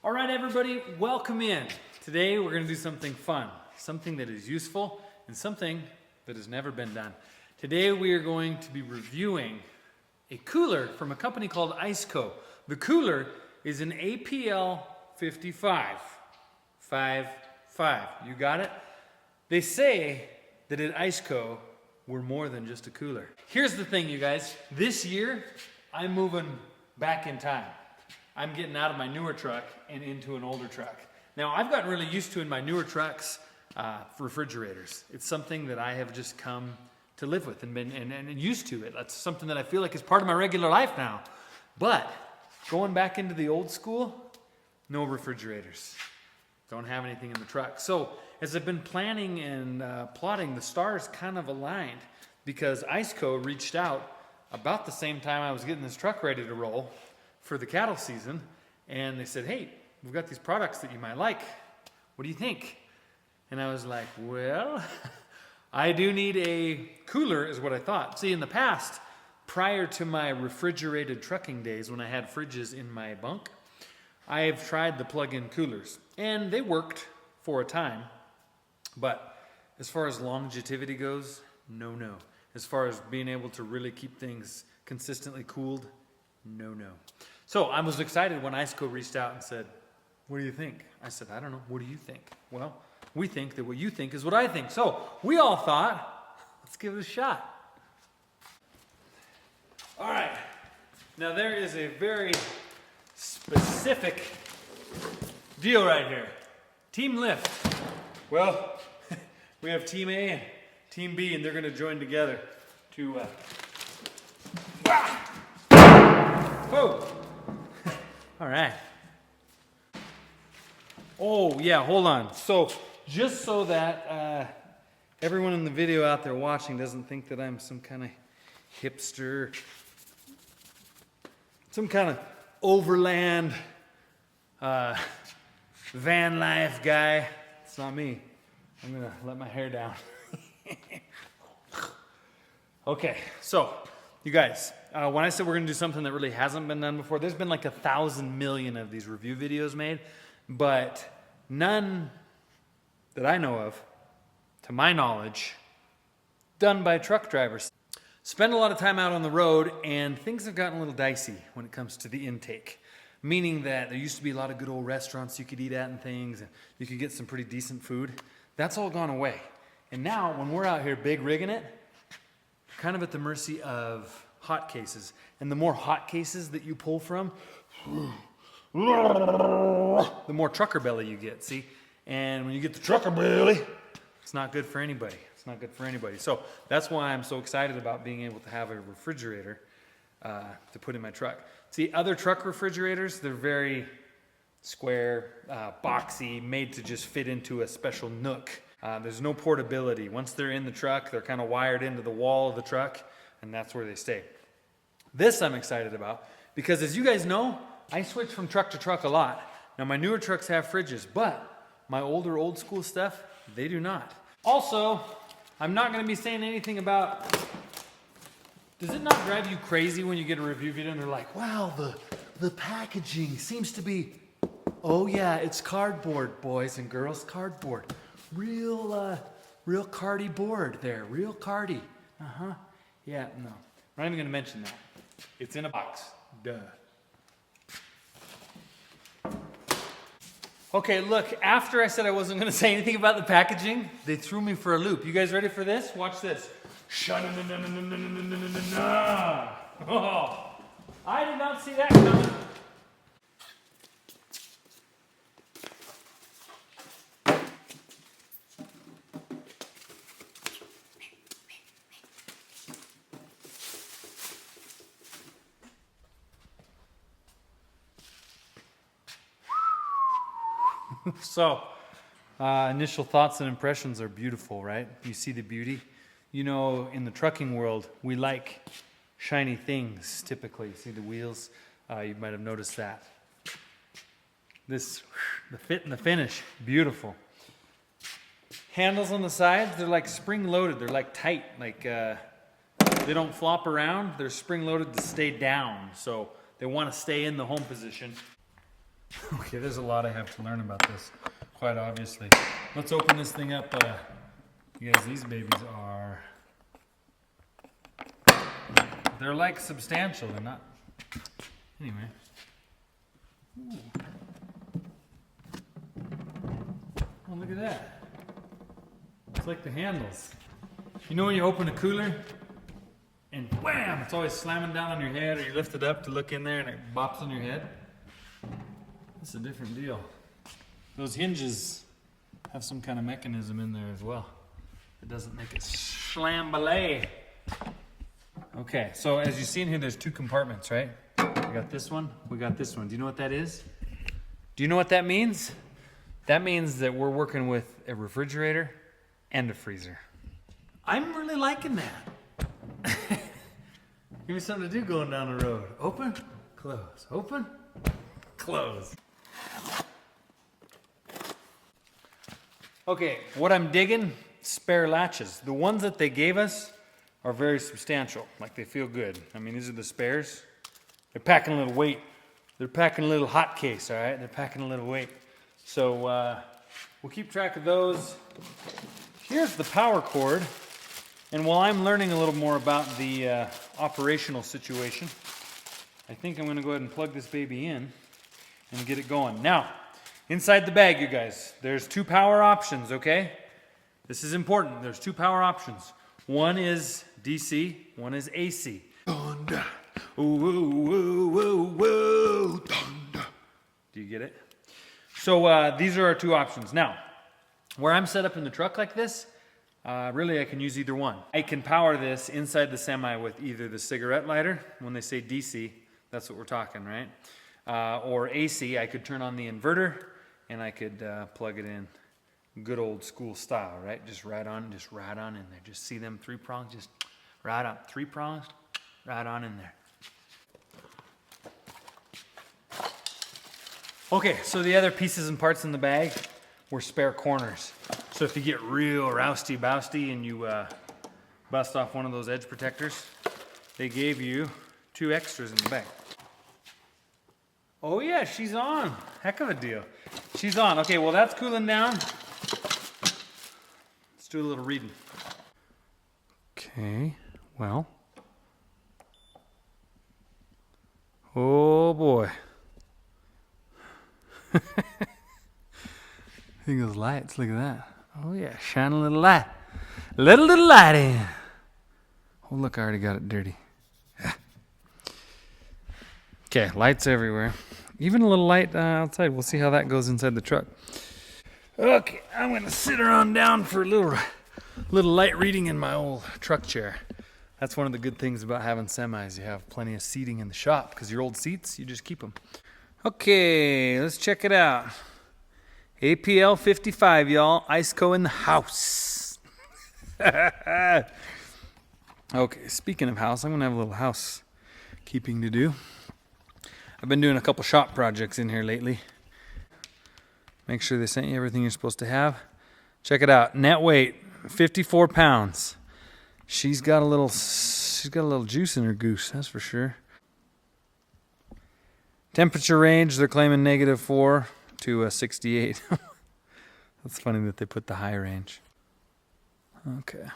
All right, everybody, welcome in. Today we're gonna do something fun, something that is useful, and something that has never been done. Today we are going to be reviewing a cooler from a company called ICECO. The cooler is an APL55. 55. You got it? They say that at ICECO, we're more than just a cooler. Here's the thing, you guys. This year, I'm moving back in time. I'm getting out of my newer truck and into an older truck. Now, I've gotten really used to in my newer trucks refrigerators. It's something that I have just come to live with and been and used to it. That's something that I feel like is part of my regular life now. But going back into the old school, no refrigerators. Don't have anything in the truck. So as I've been planning and plotting, the stars kind of aligned because ICECO reached out about the same time I was getting this truck ready to roll for the cattle season, and they said, hey, we've got these products that you might like. What do you think? And I was like, well, I do need a cooler is what I thought. See, in the past, prior to my refrigerated trucking days when I had fridges in my bunk, I have tried the plug-in coolers, and they worked for a time, but as far as longevity goes, no. As far as being able to really keep things consistently cooled, no. So I was excited when ICECO reached out and said, what do you think? I said, I don't know. What do you think? Well, we think that what you think is what I think. So we all thought, let's give it a shot. All right. Now there is a very specific deal right here. Team lift. Well, we have Team A and Team B, and they're going to join together to... Whoa! All right. Oh, yeah, hold on. So, just so that everyone in the video out there watching doesn't think that I'm some kind of hipster, some kind of overland van life guy. It's not me. I'm going to let my hair down. Okay, so, you guys, when I said we're going to do something that really hasn't been done before, there's been like 1,000 million of these review videos made, but none that I know of, to my knowledge, done by truck drivers. Spend a lot of time out on the road, and things have gotten a little dicey when it comes to the intake, meaning that there used to be a lot of good old restaurants you could eat at and things, and you could get some pretty decent food. That's all gone away. And now, when we're out here big rigging it, kind of at the mercy of hot cases. And the more hot cases that you pull from, the more trucker belly you get, see? And when you get the trucker belly, it's not good for anybody. It's not good for anybody. So that's why I'm so excited about being able to have a refrigerator to put in my truck. See, other truck refrigerators, they're very square, boxy, made to just fit into a special nook. There's no portability. Once they're in the truck, they're kind of wired into the wall of the truck, and that's where they stay. This I'm excited about because, as you guys know, I switch from truck to truck a lot. Now, my newer trucks have fridges, but my older, old school stuff, they do not. Also, I'm not going to be saying anything about, does it not drive you crazy when you get a review video and they're like, wow, the packaging seems to be, oh yeah, it's cardboard, boys and girls, cardboard. Real cardy board there, real cardy. Yeah, no, I'm not even going to mention that. It's in a box, duh. Okay, look, after I said I wasn't going to say anything about the packaging, they threw me for a loop. You guys ready for this? Watch this. Oh, I did not see that coming. So, initial thoughts and impressions are beautiful, right? You see the beauty. You know, in the trucking world, we like shiny things, typically. See the wheels? You might have noticed that. This, the fit and the finish, beautiful. Handles on the sides, they're like spring-loaded. They're like tight, like they don't flop around. They're spring-loaded to stay down, so they want to stay in the home position. Okay, there's a lot I have to learn about this, quite obviously. Let's open this thing up. You guys, these babies are... They're like substantial, they're not... Anyway. Ooh. Oh, look at that. It's like the handles. You know when you open a cooler and wham, it's always slamming down on your head, or you lift it up to look in there and it bops on your head? That's a different deal. Those hinges have some kind of mechanism in there as well. It doesn't make it slam-balay. Okay, so as you see in here, there's two compartments, right? We got this one, we got this one. Do you know what that is? Do you know what that means? That means that we're working with a refrigerator and a freezer. I'm really liking that. Give me something to do going down the road. Open, close, open, close. Okay, what I'm digging, spare latches. The ones that they gave us are very substantial, like they feel good. I mean, these are the spares. They're packing a little weight. They're packing a little hot case, all right? They're packing a little weight. So we'll keep track of those. Here's the power cord. And while I'm learning a little more about the operational situation, I think I'm gonna go ahead and plug this baby in and get it going. Now, inside the bag, you guys, there's two power options, okay? This is important. There's two power options. One is DC, one is AC. Thunder. Thunder. Do you get it? So these are our two options. Now, where I'm set up in the truck like this, really I can use either one. I can power this inside the semi with either the cigarette lighter. When they say DC, that's what we're talking, right? Or AC, I could turn on the inverter and I could plug it in good old school style, right? Just right on in there. Just see them 3 prongs, just right on. 3 prongs, right on in there. Okay, so the other pieces and parts in the bag were spare corners. So if you get real rousty-bousty and you bust off one of those edge protectors, they gave you 2 extras in the bag. Oh yeah, she's on. Heck of a deal. She's on. Okay, well that's cooling down. Let's do a little reading. Okay, well. Oh boy. I think those lights, look at that. Oh yeah, shine a little light. Little light in. Oh look, I already got it dirty. Okay, lights everywhere. Even a little light outside. We'll see how that goes inside the truck. Okay, I'm gonna sit her on down for a little light reading in my old truck chair. That's one of the good things about having semis. You have plenty of seating in the shop because your old seats, you just keep them. Okay, let's check it out. APL55, y'all. ICECO in the house. Okay, speaking of house, I'm going to have a little housekeeping to do. I've been doing a couple shop projects in here lately. Make sure they sent you everything you're supposed to have. Check it out. Net weight, 54 pounds. She's got a little juice in her goose, that's for sure. Temperature range, they're claiming -4 to 68. That's funny that they put the high range. Okay.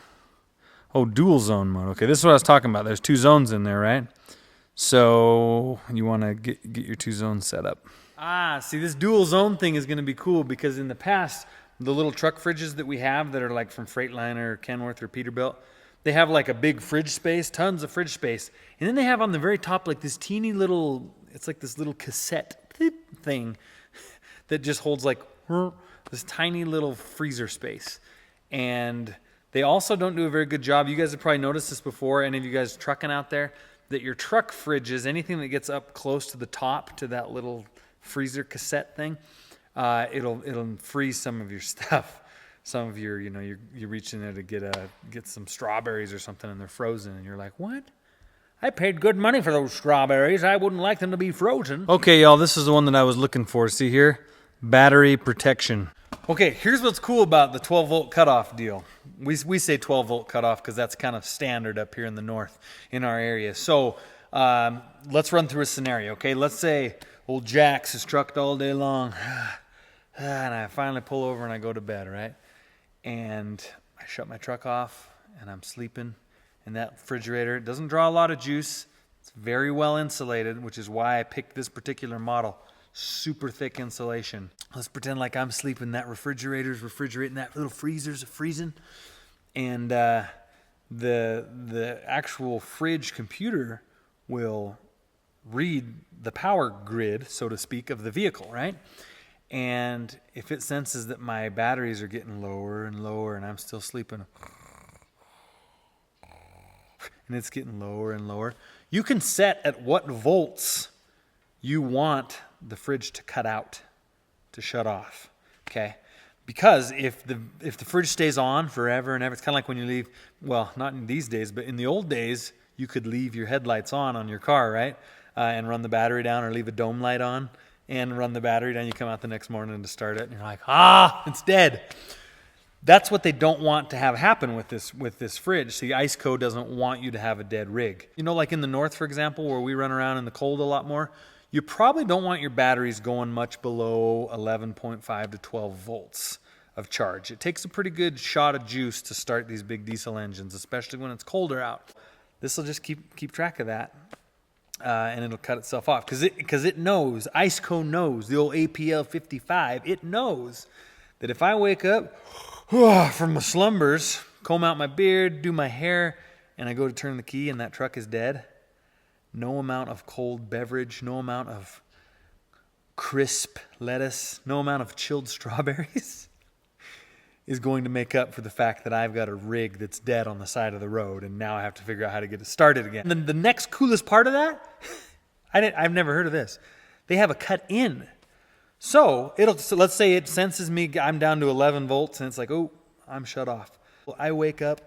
Oh, dual zone mode. Okay, this is what I was talking about. There's 2 zones in there, right? So you want to get your 2 zones set up. See, this dual zone thing is going to be cool because in the past, the little truck fridges that we have that are like from Freightliner or Kenworth or Peterbilt, they have like a big fridge space, tons of fridge space. And then they have on the very top like this teeny little, it's like this little cassette thing that just holds like this tiny little freezer space. And they also don't do a very good job. You guys have probably noticed this before, any of you guys trucking out there, that your truck fridges, anything that gets up close to the top to that little freezer cassette thing, it'll freeze some of your stuff. Some of your, you're reaching there to get some strawberries or something and they're frozen and you're like, what? I paid good money for those strawberries. I wouldn't like them to be frozen. Okay, y'all, this is the one that I was looking for. See here? Battery protection. Okay, here's what's cool about the 12-volt cutoff deal. We say 12-volt cutoff because that's kind of standard up here in the north in our area. So let's run through a scenario, okay? Let's say Old Jax is trucked all day long. And I finally pull over and I go to bed, right? And I shut my truck off and I'm sleeping. And that refrigerator doesn't draw a lot of juice. It's very well insulated, which is why I picked this particular model. Super thick insulation. Let's pretend like I'm sleeping. That refrigerator's refrigerating. That little freezer's freezing. And the actual fridge computer will read the power grid, so to speak, of the vehicle, right? And if it senses that my batteries are getting lower and lower and I'm still sleeping, and it's getting lower and lower, you can set at what volts you want the fridge to cut out, to shut off, okay? Because if the fridge stays on forever and ever, it's kind of like when you leave, well, not in these days, but in the old days, you could leave your headlights on your car, right? And run the battery down, or leave a dome light on and run the battery down. You come out the next morning to start it and you're like, it's dead. That's what they don't want to have happen with this fridge. See, ICECO doesn't want you to have a dead rig. You know, like in the north, for example, where we run around in the cold a lot more, you probably don't want your batteries going much below 11.5 to 12 volts of charge. It takes a pretty good shot of juice to start these big diesel engines, especially when it's colder out. This will just keep track of that. And it'll cut itself off because it knows, ICECO knows, the old APL55, it knows that if I wake up from my slumbers, comb out my beard, do my hair, and I go to turn the key and that truck is dead, no amount of cold beverage, no amount of crisp lettuce, no amount of chilled strawberries is going to make up for the fact that I've got a rig that's dead on the side of the road and now I have to figure out how to get it started again. And then the next coolest part of that, I've never heard of this. They have a cut in. So let's say it senses me, I'm down to 11 volts and it's like, oh, I'm shut off. Well, I wake up,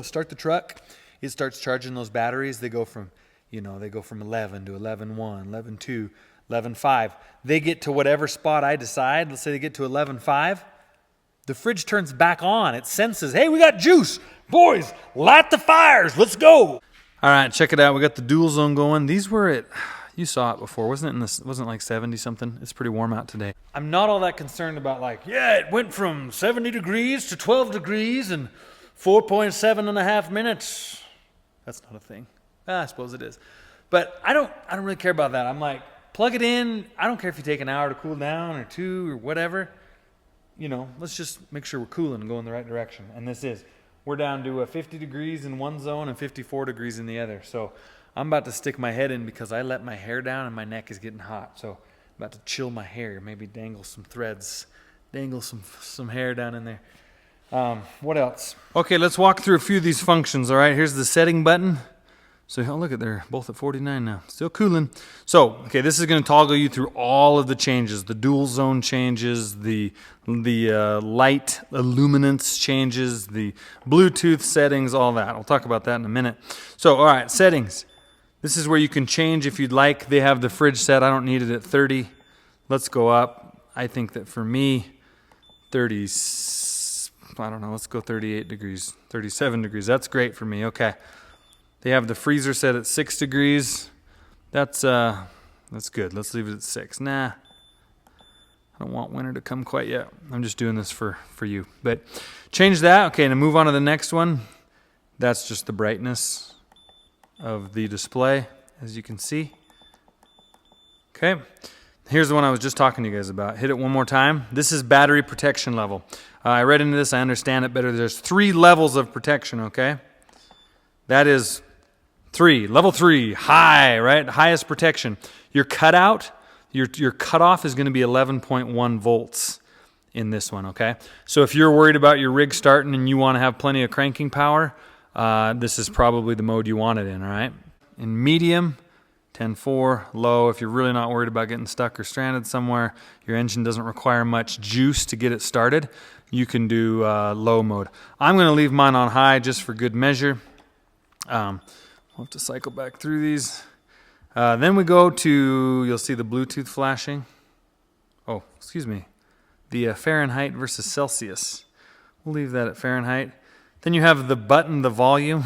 start the truck. It starts charging those batteries. They go from 11 to 11.1, 11.2, 11.5. They get to whatever spot I decide. Let's say they get to 11.5. The fridge turns back on. It senses, hey, we got juice. Boys, light the fires. Let's go. All right, check it out. We got the dual zone going. These were at, you saw it before. Wasn't it like 70 something? It's pretty warm out today. I'm not all that concerned about it went from 70 degrees to 12 degrees in 4.7 minutes. That's not a thing. I suppose it is. But I don't really care about that. I'm like, plug it in. I don't care if you take an hour to cool down or 2 or whatever. Let's just make sure we're cooling and going the right direction. And we're down to 50 degrees in one zone and 54 degrees in the other. So I'm about to stick my head in because I let my hair down and my neck is getting hot. So I'm about to chill my hair, maybe dangle some threads, dangle some hair down in there. What else? Okay, let's walk through a few of these functions, all right? Here's the setting button. So look at, they're both at 49 now. Still cooling. So, okay, this is going to toggle you through all of the changes. The dual zone changes, the light illuminance changes, the Bluetooth settings, all that. We'll talk about that in a minute. So, all right, settings. This is where you can change if you'd like. They have the fridge set. I don't need it at 30. Let's go up. I think that for me, 30, I don't know, let's go 38 degrees, 37 degrees. That's great for me. Okay. They have the freezer set at 6 degrees. That's good. Let's leave it at 6. Nah, I don't want winter to come quite yet. I'm just doing this for you. But change that. Okay, and move on to the next one. That's just the brightness of the display, as you can see. Okay, here's the one I was just talking to you guys about. Hit it one more time. This is battery protection level. I read into this. I understand it better. There's 3 levels of protection, okay? That is 3, level 3, high, right? Highest protection. Your cutout, your cutoff is going to be 11.1 volts in this one, okay? So if you're worried about your rig starting and you want to have plenty of cranking power, this is probably the mode you want it in, all right? In medium, 10.4, low, if you're really not worried about getting stuck or stranded somewhere, your engine doesn't require much juice to get it started, you can do low mode. I'm going to leave mine on high just for good measure. We'll have to cycle back through these. Then we go to, you'll see the Bluetooth flashing. Oh, excuse me. The Fahrenheit versus Celsius. We'll leave that at Fahrenheit. Then you have the button, the volume.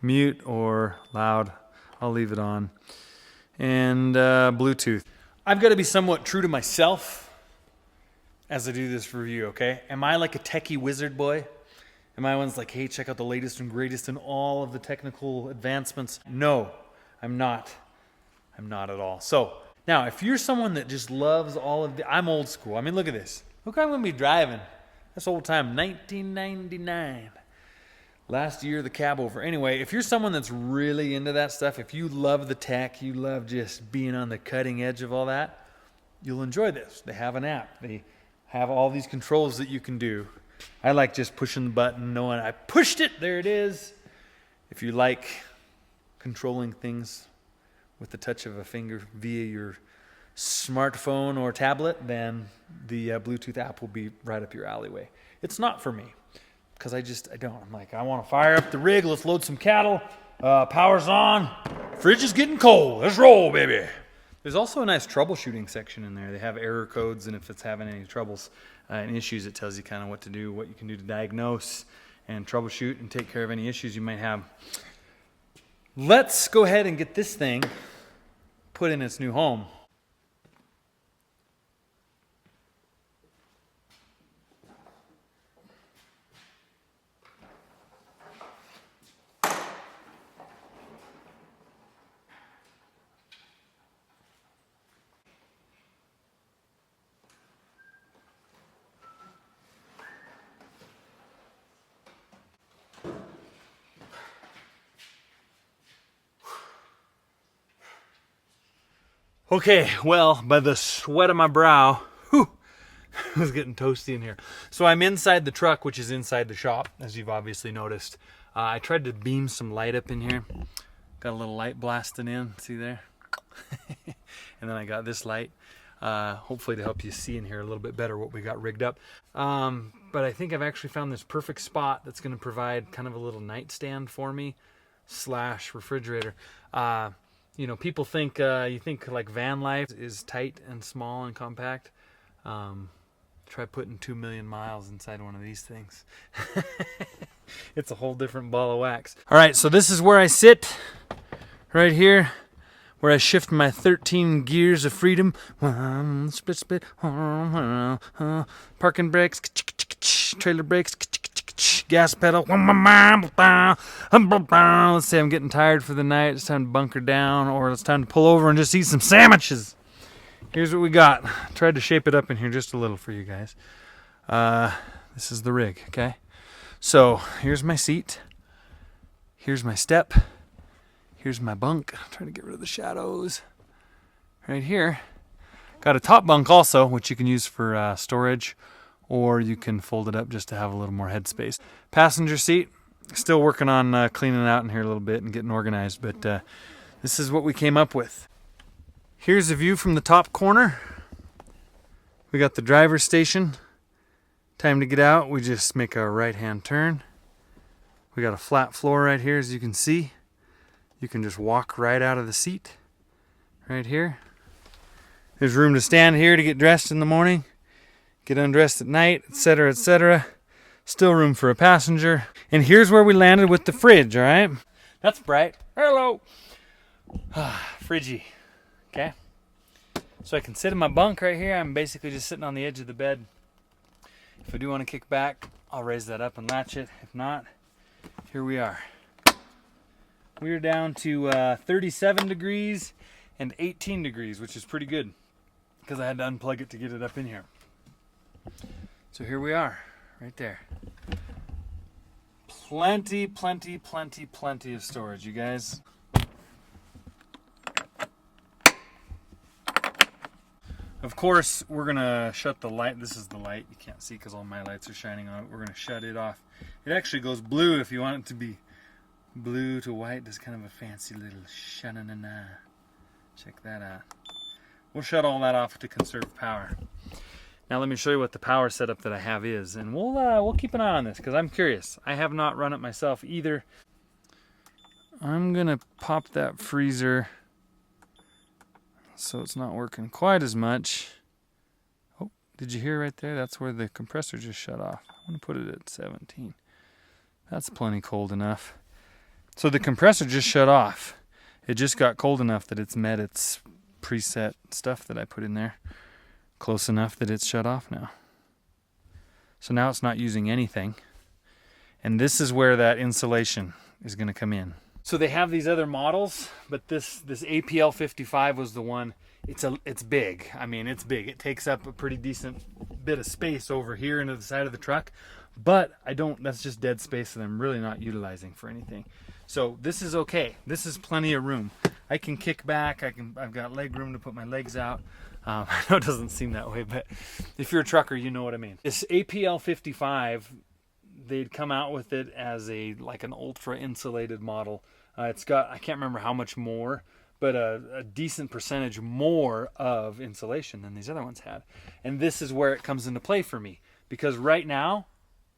Mute or loud. I'll leave it on. and Bluetooth. I've got to be somewhat true to myself as I do this review, okay? Am I like a techie wizard boy? Am I one's like, hey, check out the latest and greatest in all of the technical advancements? No, I'm not. I'm not at all. So, now, if you're someone that just loves all of the... I'm old school. I mean, look at this. Look what I'm going to be driving. That's old time, 1999. Last year, the cab over. Anyway, if you're someone that's really into that stuff, if you love the tech, you love just being on the cutting edge of all that, you'll enjoy this. They have an app. They have all these controls that you can do. I like just pushing the button, knowing I pushed it, there it is. If you like controlling things with the touch of a finger via your smartphone or tablet, then the Bluetooth app will be right up your alleyway. It's not for me, because I don't. I'm like, I want to fire up the rig, let's load some cattle, power's on, fridge is getting cold, let's roll, baby. There's also a nice troubleshooting section in there. They have error codes, and if it's having any troubles and issues, it tells you kind of what to do, what you can do to diagnose and troubleshoot and take care of any issues you might have. Let's go ahead and get this thing put in its new home. Okay, well, by the sweat of my brow, whew, it was getting toasty in here. So I'm inside the truck, which is inside the shop, as you've obviously noticed. I tried to beam some light up in here. Got a little light blasting in, see there? And then I got this light, hopefully to help you see in here a little bit better what we got rigged up. But I think I've actually found this perfect spot that's going to provide kind of a little nightstand for me / refrigerator. You know, people think, you think like van life is tight and small and compact. Try putting 2 million miles inside one of these things. It's a whole different ball of wax. All right, so this is where I sit, right here, where I shift my 13 gears of freedom. Split, parking brakes, trailer brakes, gas pedal. Let's say I'm getting tired for the night. It's time to bunker down, or it's time to pull over and just eat some sandwiches. Here's what we got. Tried to shape it up in here just a little for you guys. This is the rig, okay? So here's my seat. Here's my step. Here's my bunk. Trying to get rid of the shadows. Right here. Got a top bunk also, which you can use for storage, or you can fold it up just to have a little more headspace. Passenger seat, still working on cleaning it out in here a little bit and getting organized, but this is what we came up with. Here's a view from the top corner. We got the driver's station. Time to get out, we just make a right-hand turn. We got a flat floor right here, as you can see. You can just walk right out of the seat, right here. There's room to stand here to get dressed in the morning, get undressed at night, etc., etc. Still room for a passenger. And here's where we landed with the fridge, all right? That's bright. Hello. Fridgy. Okay. So I can sit in my bunk right here. I'm basically just sitting on the edge of the bed. If I do want to kick back, I'll raise that up and latch it. If not, here we are. We're down to 37 degrees and 18 degrees, which is pretty good because I had to unplug it to get it up in here. So here we are, right there. Plenty of storage, you guys. Of course, we're gonna shut the light. This is the light. You can't see because all my lights are shining on it. We're gonna shut it off. It actually goes blue if you want it to be blue to white. There's kind of a fancy little sha-na-na-na. Check that out. We'll shut all that off to conserve power. Now let me show you what the power setup that I have is, and we'll keep an eye on this because I'm curious. I have not run it myself either. I'm gonna pop that freezer so it's not working quite as much. Oh, did you hear right there? That's where the compressor just shut off. I'm gonna put it at 17. That's plenty cold enough. So the compressor just shut off. It just got cold enough that it's met its preset stuff that I put in there. Close enough that it's shut off now. So now it's not using anything. And this is where that insulation is going to come in. So they have these other models, but this APL55 was the one. It's big. I mean, it's big. It takes up a pretty decent bit of space over here into the side of the truck, but that's just dead space that I'm really not utilizing for anything. So this is okay. This is plenty of room. I can kick back. I've got leg room to put my legs out. I know it doesn't seem that way, but if you're a trucker, you know what I mean. This APL55, they'd come out with it as like an ultra insulated model. It's got, I can't remember how much more, but a decent percentage more of insulation than these other ones had. And this is where it comes into play for me, because right now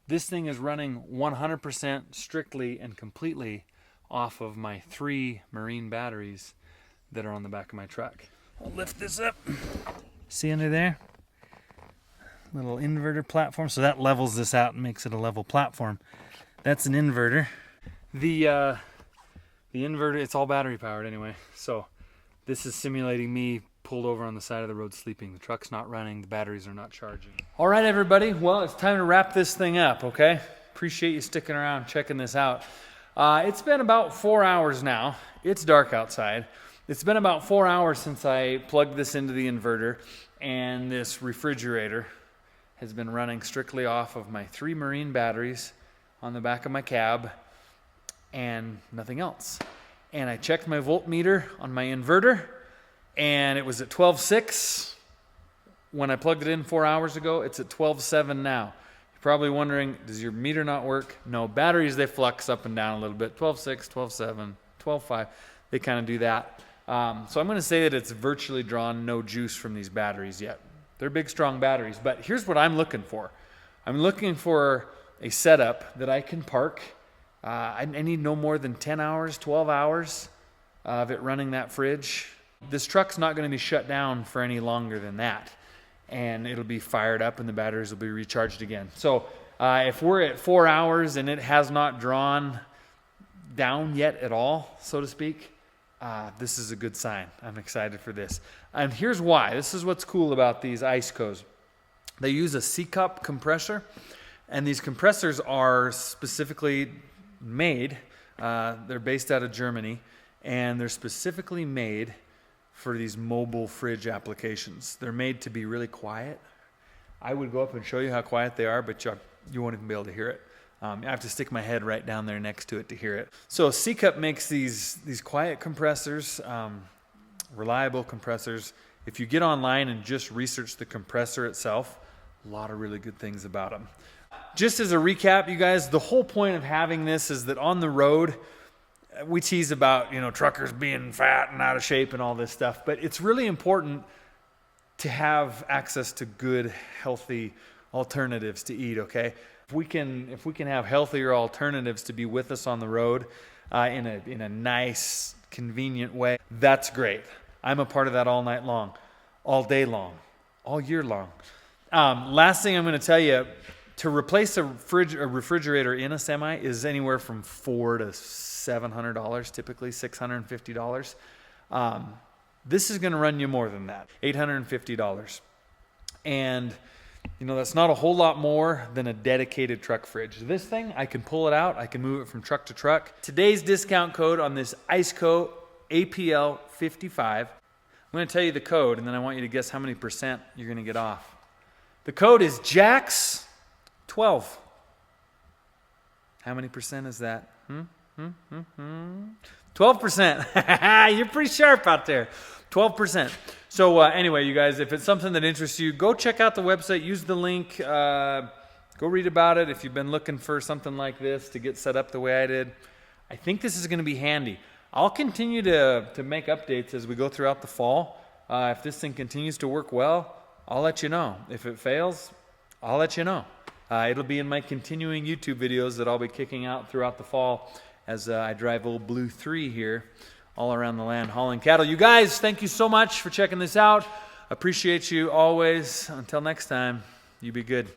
this thing is running 100% strictly and completely off of my 3 marine batteries that are on the back of my truck. I'll lift this up. See under there? Little inverter platform. So that levels this out and makes it a level platform. That's an inverter. The inverter, it's all battery powered anyway. So this is simulating me pulled over on the side of the road sleeping. The truck's not running, the batteries are not charging. All right, everybody. Well, it's time to wrap this thing up, okay? Appreciate you sticking around, checking this out. It's been about 4 hours now. It's dark outside. It's been about 4 hours since I plugged this into the inverter, and this refrigerator has been running strictly off of my 3 marine batteries on the back of my cab and nothing else. And I checked my voltmeter on my inverter, and it was at 12.6 when I plugged it in 4 hours ago. It's at 12.7 now. You're probably wondering, does your meter not work? No, batteries, they flux up and down a little bit. 12.6, 12.7, 12.5, they kind of do that. So I'm going to say that it's virtually drawn no juice from these batteries yet. They're big, strong batteries, but here's what I'm looking for. I'm looking for a setup that I can park. I need no more than 10 hours, 12 hours of it running that fridge. This truck's not going to be shut down for any longer than that, and it'll be fired up and the batteries will be recharged again. So if we're at 4 hours and it has not drawn down yet at all, so to speak, this is a good sign. I'm excited for this. And here's why. This is what's cool about these ICECOs. They use a C-cup compressor, and these compressors are specifically made. They're based out of Germany, and they're specifically made for these mobile fridge applications. They're made to be really quiet. I would go up and show you how quiet they are, but you won't even be able to hear it. I have to stick my head right down there next to it to hear it. So C-cup makes these quiet compressors, reliable compressors. If you get online and just research the compressor itself, a lot of really good things about them. Just as a recap, you guys, the whole point of having this is that on the road, we tease about, truckers being fat and out of shape and all this stuff, but it's really important to have access to good, healthy alternatives to eat, okay? If we can have healthier alternatives to be with us on the road in a nice, convenient way, that's great. I'm a part of that all night long, all day long, all year long. Last thing I'm going to tell you, to replace a refrigerator in a semi is anywhere from $400 to $700, typically $650. This is going to run you more than that, $850. And that's not a whole lot more than a dedicated truck fridge. This thing, I can pull it out. I can move it from truck to truck. Today's discount code on this ICECO APL55, I'm going to tell you the code, and then I want you to guess how many percent you're going to get off. The code is JAX12. How many percent is that? 12%. You're pretty sharp out there. 12%. So anyway, you guys, if it's something that interests you, go check out the website. Use the link. Go read about it if you've been looking for something like this to get set up the way I did. I think this is going to be handy. I'll continue to make updates as we go throughout the fall. If this thing continues to work well, I'll let you know. If it fails, I'll let you know. It'll be in my continuing YouTube videos that I'll be kicking out throughout the fall as I drive old Blue 3 here all around the land hauling cattle. You guys, thank you so much for checking this out. Appreciate you always. Until next time, you be good.